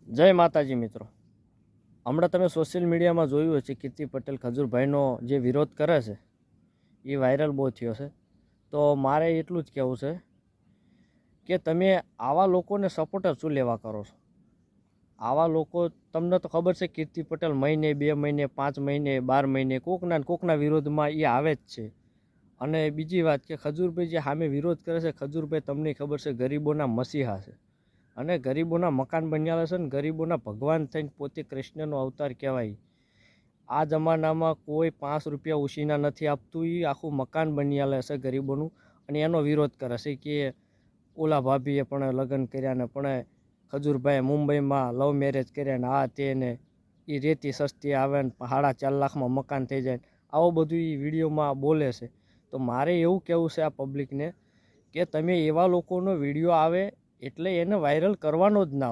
જય માતાજી મિત્રો, હમણાં તમે સોશિયલ મીડિયામાં જોયું હશે કીર્તિ પટેલ ખજૂરભાઈનો જે વિરોધ કરે છે એ વાયરલ બહુ થયો છે. તો મારે એટલું જ કહેવું છે કે તમે આવા લોકોને સપોર્ટર શું લેવા કરો છો? આવા લોકો, તમને તો ખબર છે કીર્તિ પટેલ મહિને 2 મહિને 5 મહિને 12 મહિને કોકના વિરોધમાં એ આવે જ છે. અને બીજી વાત કે ખજૂરભાઈ જે સામે વિરોધ કરે છે, ખજૂરભાઈ તમને ખબર છે ગરીબોના મસીહા છે અને ગરીબોના મકાન બન્યા છે ને ગરીબોના ભગવાન થઈને પોતે કૃષ્ણનો અવતાર કહેવાય. આ જમાનામાં કોઈ 5 રૂપિયા ઉછીના નથી આપતું. એ આખું મકાન બન્યા છે ગરીબોનું અને એનો વિરોધ કરે છે કે ઓલા ભાભીએ પણ લગ્ન કર્યા ને પણ ખજૂરભાઈ મુંબઈમાં લવ મેરેજ કર્યા ને આ તેને એ રેતી સસ્તી આવે ને 4.5 લાખમાં મકાન થઈ જાય. આવું બધું એ વિડીયોમાં બોલે છે. તો મારે એવું કહેવું છે આ પબ્લિકને કે તમે એવા લોકોનો વિડીયો આવે એટલે એને વાયરલ કરવાનો જ ના.